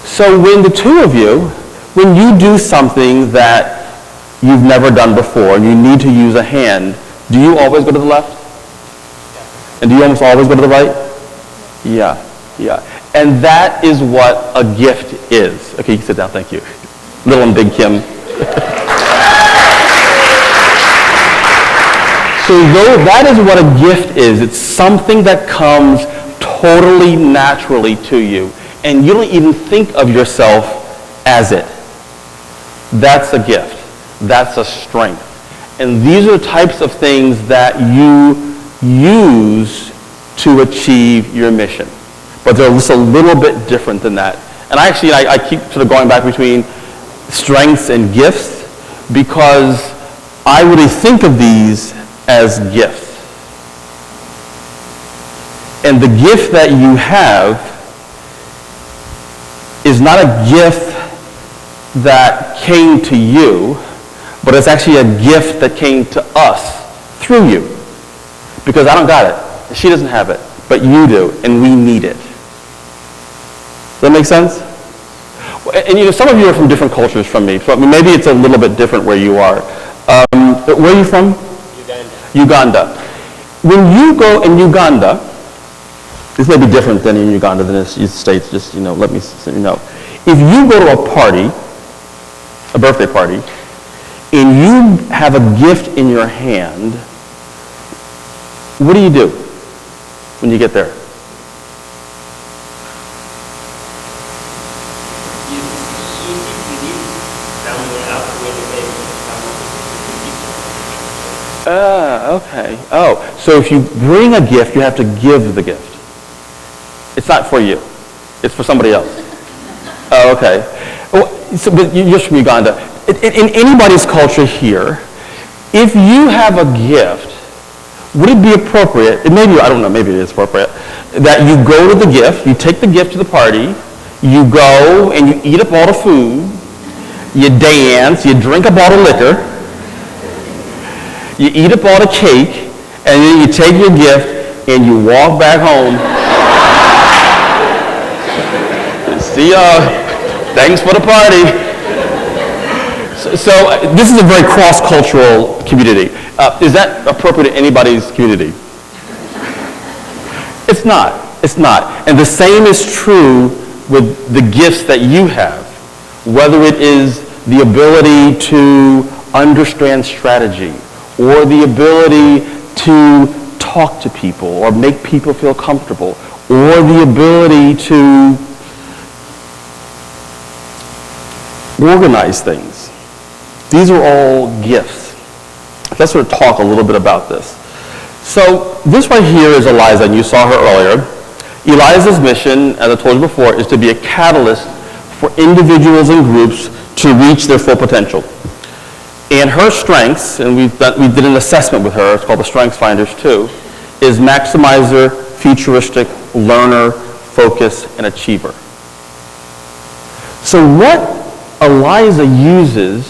So when the two of you, when you do something that you've never done before and you need to use a hand, do you always go to the left? And do you almost always go to the right? Yeah, yeah. And that is what a gift is. Okay, you can sit down, thank you. Little and Big Kim. So that is what a gift is. It's something that comes totally naturally to you. And you don't even think of yourself as it. That's a gift. That's a strength. And these are the types of things that you use to achieve your mission. But they're just a little bit different than that. And I keep sort of going back between strengths and gifts because I really think of these as gifts. And the gift that you have is not a gift that came to you, but it's actually a gift that came to us through you. Because I don't got it. She doesn't have it. But you do, and we need it. Does that make sense? And some of you are from different cultures from me. So maybe it's a little bit different where you are. Where are you from? Uganda. When you go in Uganda, this may be different than in Uganda than in the States, just, let me know. If you go to a party, a birthday party, and you have a gift in your hand, what do when you get there? Okay. Oh, so if you bring a gift, you have to give the gift. It's not for you. It's for somebody else. Oh, okay. But you're from Uganda. In anybody's culture here, if you have a gift, would it be appropriate, maybe it is appropriate, that you go to the gift, you take the gift to the party, you go and you eat up all the food, you dance, you drink up all the liquor, you eat up all the cake, and then you take your gift and you walk back home. See y'all. Thanks for the party. So this is a very cross-cultural community. Is that appropriate in anybody's community? It's not. It's not. And the same is true with the gifts that you have, whether it is the ability to understand strategy or the ability to talk to people or make people feel comfortable or the ability to organize things. These are all gifts. Let's sort of talk a little bit about this. So this right here is Eliza, and you saw her earlier. Eliza's mission, as I told you before, is to be a catalyst for individuals and groups to reach their full potential. And her strengths, and we did an assessment with her, it's called the Strengths Finders 2, is maximizer, futuristic, learner, focus, and achiever. So what Eliza uses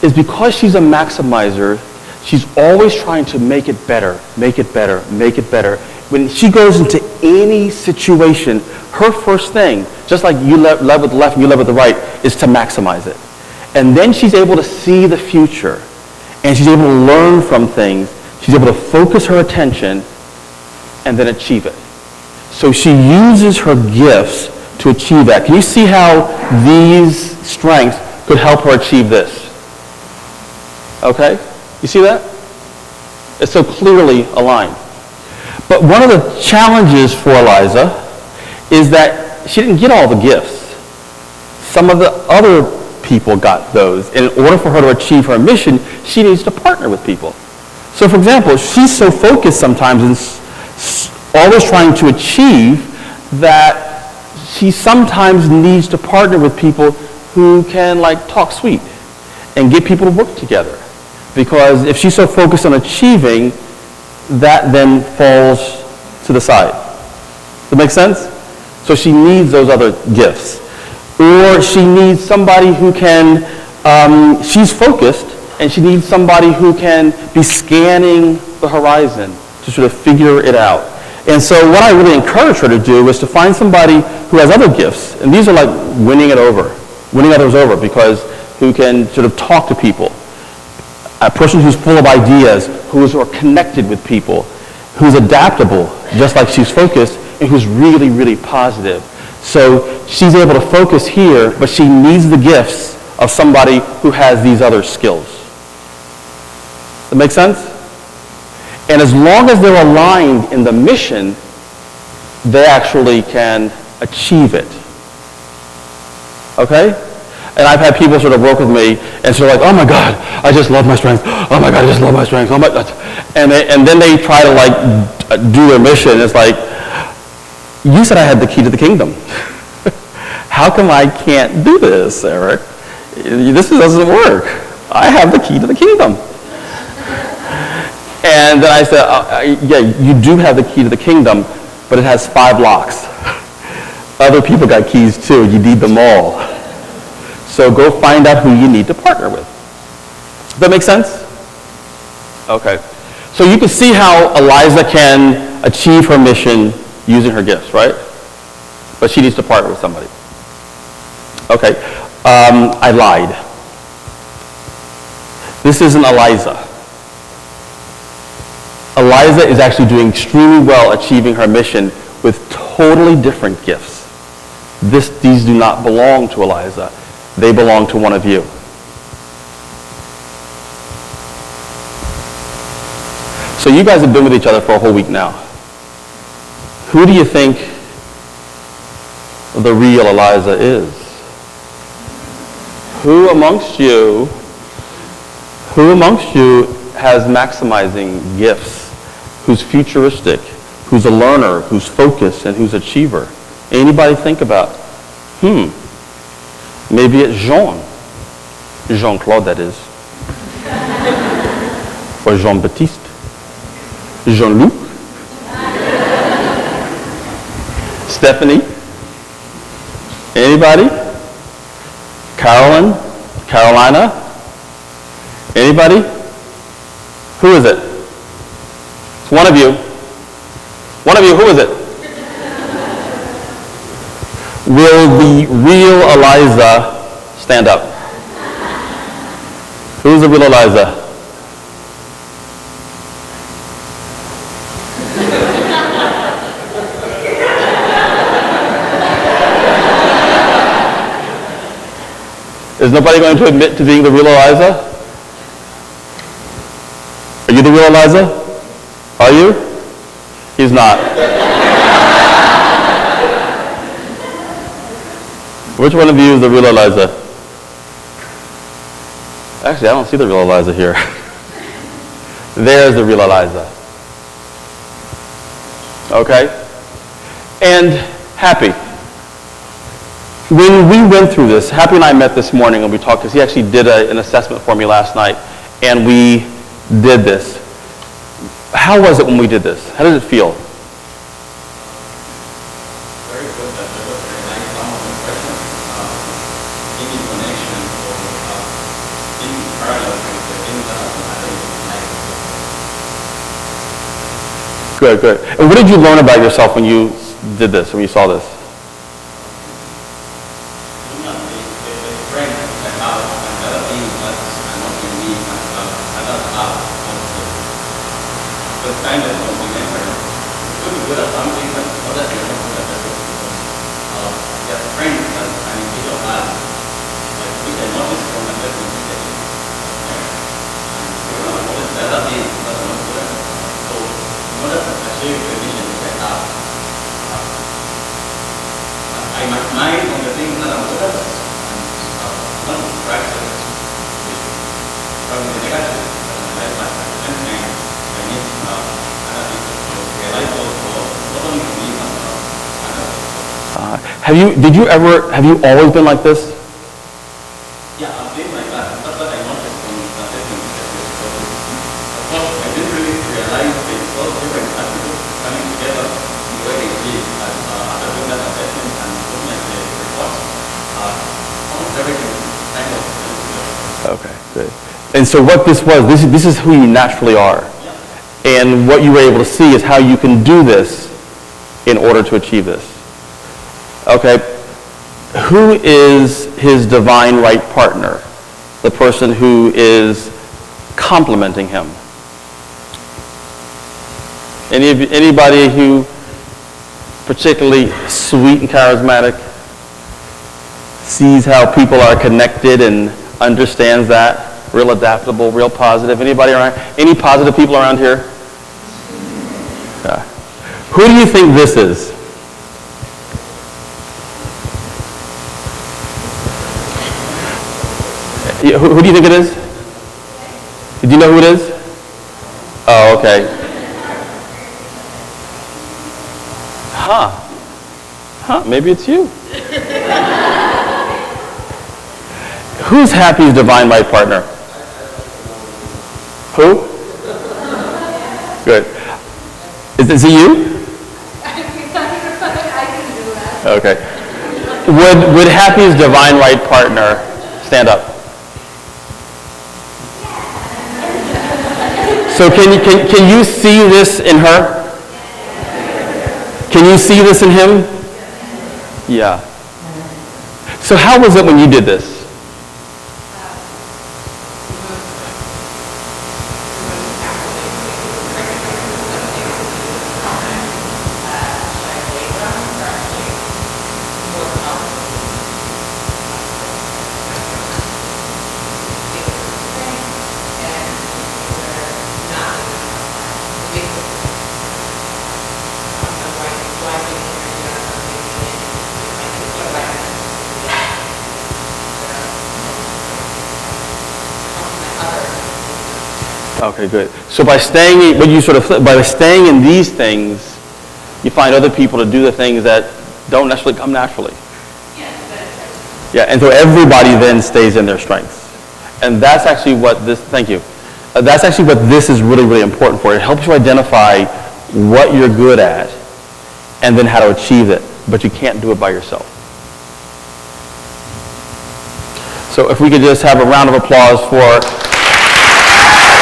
is because she's a maximizer, she's always trying to make it better, make it better, make it better. When she goes into any situation, her first thing, just like you led with the left and you led with the right, is to maximize it. And then she's able to see the future, and she's able to learn from things. She's able to focus her attention and then achieve it. So she uses her gifts to achieve that. Can you see how these strengths could help her achieve this? Okay? You see that? It's so clearly aligned. But one of the challenges for Eliza is that she didn't get all the gifts. Some of the other people got those. And in order for her to achieve her mission, she needs to partner with people. So for example, she's so focused sometimes and always trying to achieve that she sometimes needs to partner with people who can like talk sweet and get people to work together. Because if she's so focused on achieving, that then falls to the side. Does that make sense? So she needs those other gifts. Or she needs somebody who can, she's focused, and she needs somebody who can be scanning the horizon to sort of figure it out. And so what I really encourage her to do is to find somebody who has other gifts. And these are like winning others over, because who can sort of talk to people. A person who's full of ideas, who's connected with people, who's adaptable, just like she's focused, and who's really, really positive. So she's able to focus here, but she needs the gifts of somebody who has these other skills. That make sense? And as long as they're aligned in the mission, they actually can achieve it. Okay? And I've had people sort of work with me and sort of like, oh my God, I just love my strength. Oh my God, I just love my strength. Oh my God. And then they try to like do their mission. It's like, you said I had the key to the kingdom. How come I can't do this, Eric? This doesn't work. I have the key to the kingdom. And then I said, yeah, you do have the key to the kingdom, but it has 5 locks. Other people got keys too. You need them all. So go find out who you need to partner with. Does that make sense? Okay. So you can see how Eliza can achieve her mission using her gifts, right? But she needs to partner with somebody. Okay. I lied. This isn't Eliza. Eliza is actually doing extremely well achieving her mission with totally different gifts. These do not belong to Eliza. They belong to one of you. So you guys have been with each other for a whole week now. Who do you think the real Eliza is? Who amongst you has maximizing gifts, who's futuristic, who's a learner, who's focused, and who's an achiever? Anybody think about, maybe it's Jean-Claude that is, or Jean-Baptiste, Jean-Luc, Stephanie, anybody? Carolina, anybody? Who is it? It's one of you. One of you, who is it? Will the real Eliza stand up? Who's the real Eliza? Is nobody going to admit to being the real Eliza? Are you the real Eliza? Are you? He's not. Which one of you is the real Eliza? Actually, I don't see the real Eliza here. There's the real Eliza. Okay? And Happy. When we went through this, Happy and I met this morning and we talked, because he actually did an assessment for me last night, and we did this. How was it when we did this? How did it feel? Very good. That was very nice. Some of the questions, in connection or in parallel with the things that I think. Good, good. And what did you learn about yourself when you did this, when you saw this? Have you always been like this? Yeah, I've been like that. That's what I noticed from the session. Of course, I didn't really realize it's all different attributes coming together the way they did after doing that assessment and looking at the reports. Almost everything kind of comes together. Okay, good. And so what this was, this is who you naturally are. And what you were able to see is how you can do this in order to achieve this. Okay, who is his divine right partner? The person who is complimenting him. Anybody who particularly sweet and charismatic, sees how people are connected and understands that, real adaptable, real positive. Anybody around? Any positive people around here? Yeah. Who do you think this is? Who do you think it is? Do you know who it is? Oh, okay. Maybe it's you. Who's Happy's divine right partner? Who? Good. Is it you? Okay. Would Happy's divine right partner stand up? So can you see this in her? Can you see this in him? Yeah. So how was it when you did this? Okay, good. So by staying in these things, you find other people to do the things that don't necessarily come naturally. Yeah, and so everybody then stays in their strengths. And that's actually what this, thank you. That's actually what this is really, really important for. It helps you identify what you're good at and then how to achieve it. But you can't do it by yourself. So if we could just have a round of applause for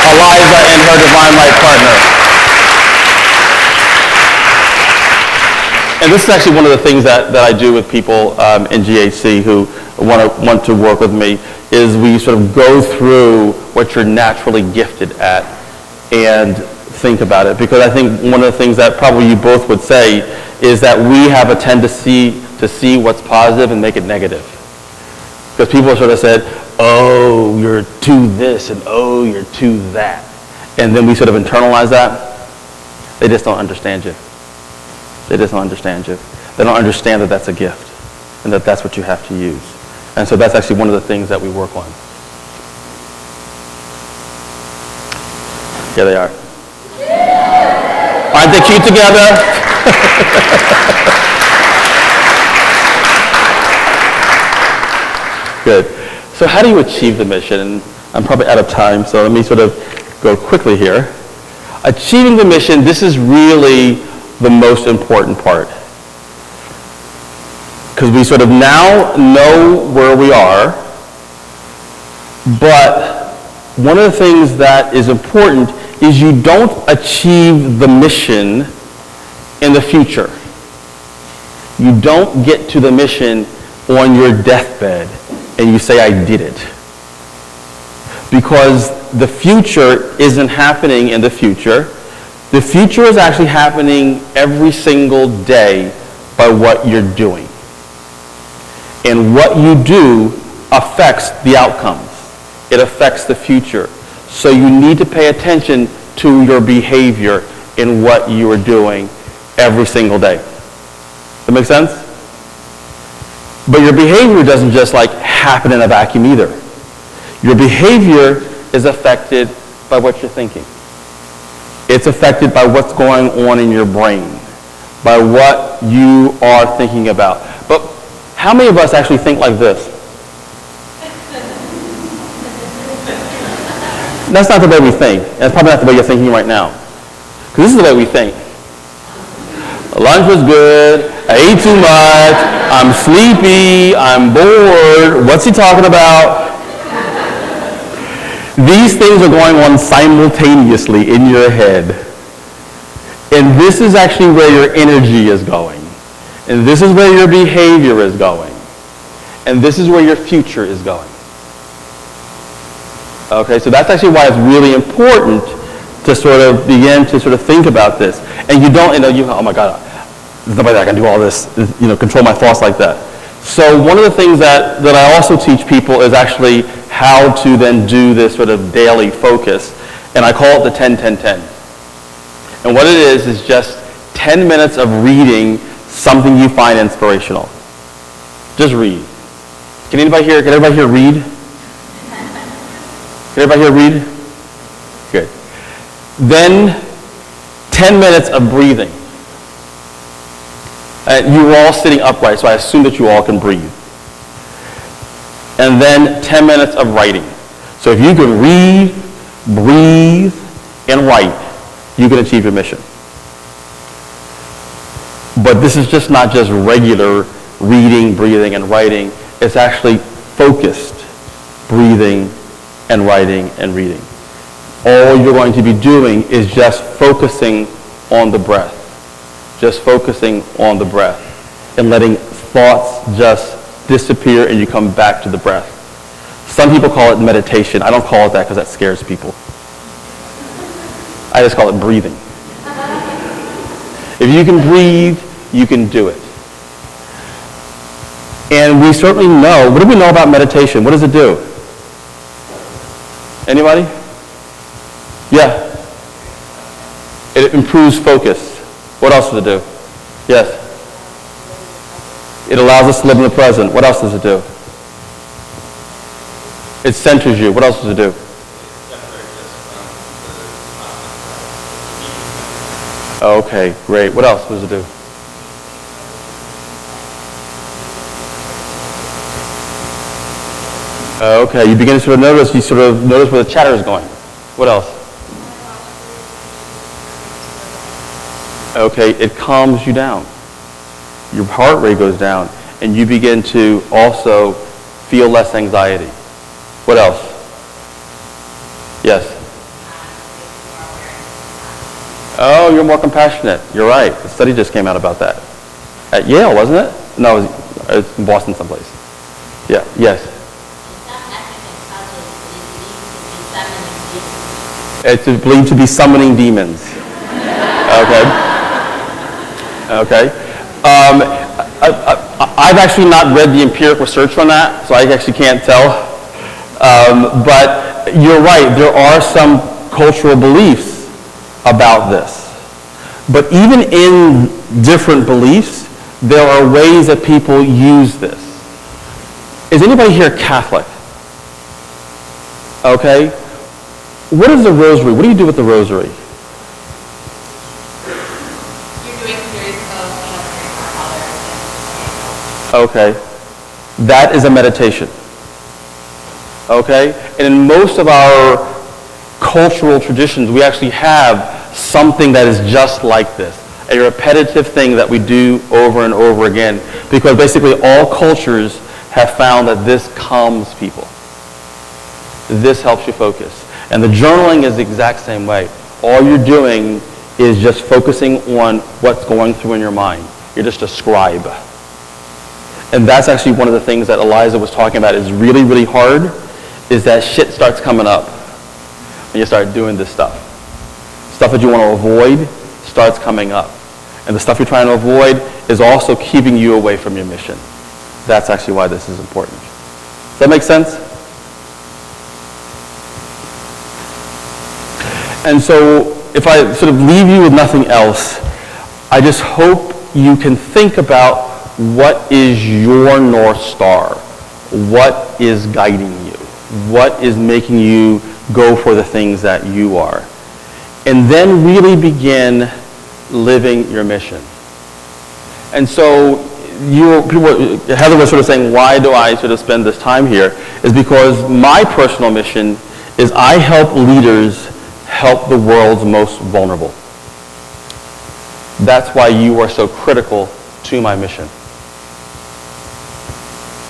Eliza and her divine right partner. And this is actually one of the things that I do with people in GHC who want to work with me, is we sort of go through what you're naturally gifted at and think about it. Because I think one of the things that probably you both would say is that we have a tendency to see what's positive and make it negative. Because people sort of said, oh, you're to this, and oh, you're to that. And then we sort of internalize that. They just don't understand you. They just don't understand you. They don't understand that that's a gift and that that's what you have to use. And so that's actually one of the things that we work on. Here they are. Aren't they cute together? Good. So how do you achieve the mission? And I'm probably out of time, so let me sort of go quickly here. Achieving the mission, this is really the most important part. Because we sort of now know where we are, but one of the things that is important is you don't achieve the mission in the future. You don't get to the mission on your deathbed and you say, I did it. Because the future isn't happening in the future. The future is actually happening every single day by what you're doing. And what you do affects the outcomes. It affects the future. So you need to pay attention to your behavior in what you are doing every single day. That make sense? But your behavior doesn't just happen in a vacuum either. Your behavior is affected by what you're thinking. It's affected by what's going on in your brain, by what you are thinking about. But How many of us actually think like this? That's not the way we think. That's probably not the way you're thinking right now. Because this is the way we think. Lunch was good. I ate too much. I'm sleepy. I'm bored. What's he talking about? These things are going on simultaneously in your head. And this is actually where your energy is going. And this is where your behavior is going. And this is where your future is going. Okay, so that's actually why it's really important to sort of begin to sort of think about this. And you don't, oh my God, there's nobody that can do all this, control my thoughts like that. So one of the things that I also teach people is actually how to then do this sort of daily focus. And I call it the 10-10-10. And what it is just 10 minutes of reading something you find inspirational. Just read. Can everybody here read? Can everybody here read? Good. Then 10 minutes of breathing. You were all sitting upright, so I assume that you all can breathe. And then 10 minutes of writing. So if you can read, breathe, and write, you can achieve your mission. But this is just not just regular reading, breathing, and writing. It's actually focused breathing and writing and reading. All you're going to be doing is just focusing on the breath. Just focusing on the breath and letting thoughts just disappear and you come back to the breath. Some people call it meditation. I don't call it that because that scares people. I just call it breathing. If you can breathe, you can do it. And we certainly know, what do we know about meditation? What does it do? Anybody? Yeah. It improves focus. What else does it do? Yes. It allows us to live in the present. What else does it do? It centers you. What else does it do? Okay, great. What else does it do? Okay, you begin to sort of notice where the chatter is going. What else? Okay, it calms you down. Your heart rate goes down, and you begin to also feel less anxiety. What else? Yes? Oh, you're more compassionate. You're right. The study just came out about that. At Yale, wasn't it? No, it was in Boston someplace. Yeah, yes. It's believed to be summoning demons. Okay. I've actually not read the empiric research on that, so I actually can't tell. But you're right, there are some cultural beliefs about this. But even in different beliefs, there are ways that people use this. Is anybody here Catholic? Okay. What is the rosary? What do you do with the rosary? You're doing a series of Our Father. Okay. That is a meditation. Okay? And in most of our cultural traditions, we actually have something that is just like this. A repetitive thing that we do over and over again. Because basically all cultures have found that this calms people. This helps you focus. And the journaling is the exact same way. All you're doing is just focusing on what's going through in your mind. You're just a scribe. And that's actually one of the things that Eliza was talking about is really, really hard, is that shit starts coming up when you start doing this stuff. Stuff that you want to avoid starts coming up. And the stuff you're trying to avoid is also keeping you away from your mission. That's actually why this is important. Does that make sense? And so if I sort of leave you with nothing else, I just hope you can think about what is your North Star? What is guiding you? What is making you go for the things that you are? And then really begin living your mission. And so Heather was sort of saying, why do I sort of spend this time here? Is because my personal mission is I help leaders help the world's most vulnerable. That's why you are so critical to my mission.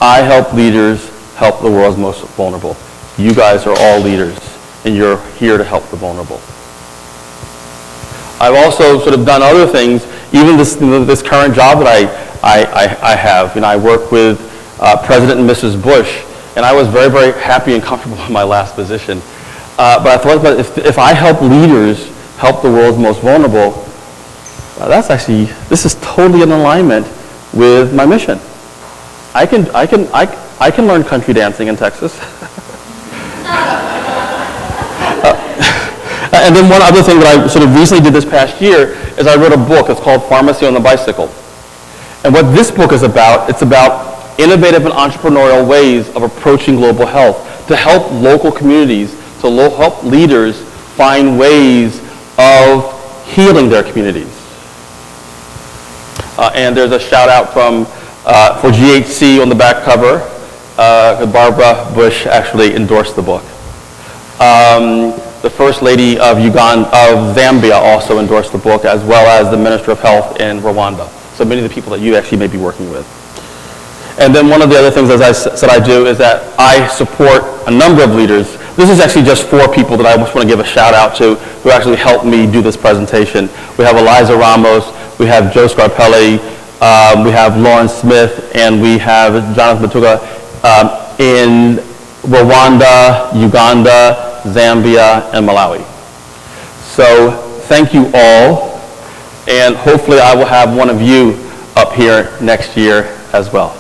I help leaders help the world's most vulnerable. You guys are all leaders, and you're here to help the vulnerable. I've also sort of done other things, even this current job that I have. I work with President and Mrs. Bush, and I was very, very happy and comfortable in my last position. But I thought about if I help leaders help the world's most vulnerable, this is totally in alignment with my mission. I can learn country dancing in Texas. And then one other thing that I sort of recently did this past year is I wrote a book. It's called Pharmacy on the Bicycle. And what this book is about, it's about innovative and entrepreneurial ways of approaching global health to help local communities, to help leaders find ways of healing their communities. And there's a shout out for GHC on the back cover. Barbara Bush actually endorsed the book. The First Lady of Zambia also endorsed the book, as well as the Minister of Health in Rwanda. So many of the people that you actually may be working with. And then one of the other things, as I said I do, is that I support a number of leaders. This is actually just 4 people that I just want to give a shout out to who actually helped me do this presentation. We have Eliza Ramos, we have Joe Scarpelli, we have Lauren Smith, and we have Jonathan Batuga in Rwanda, Uganda, Zambia, and Malawi. So thank you all, and hopefully I will have one of you up here next year as well.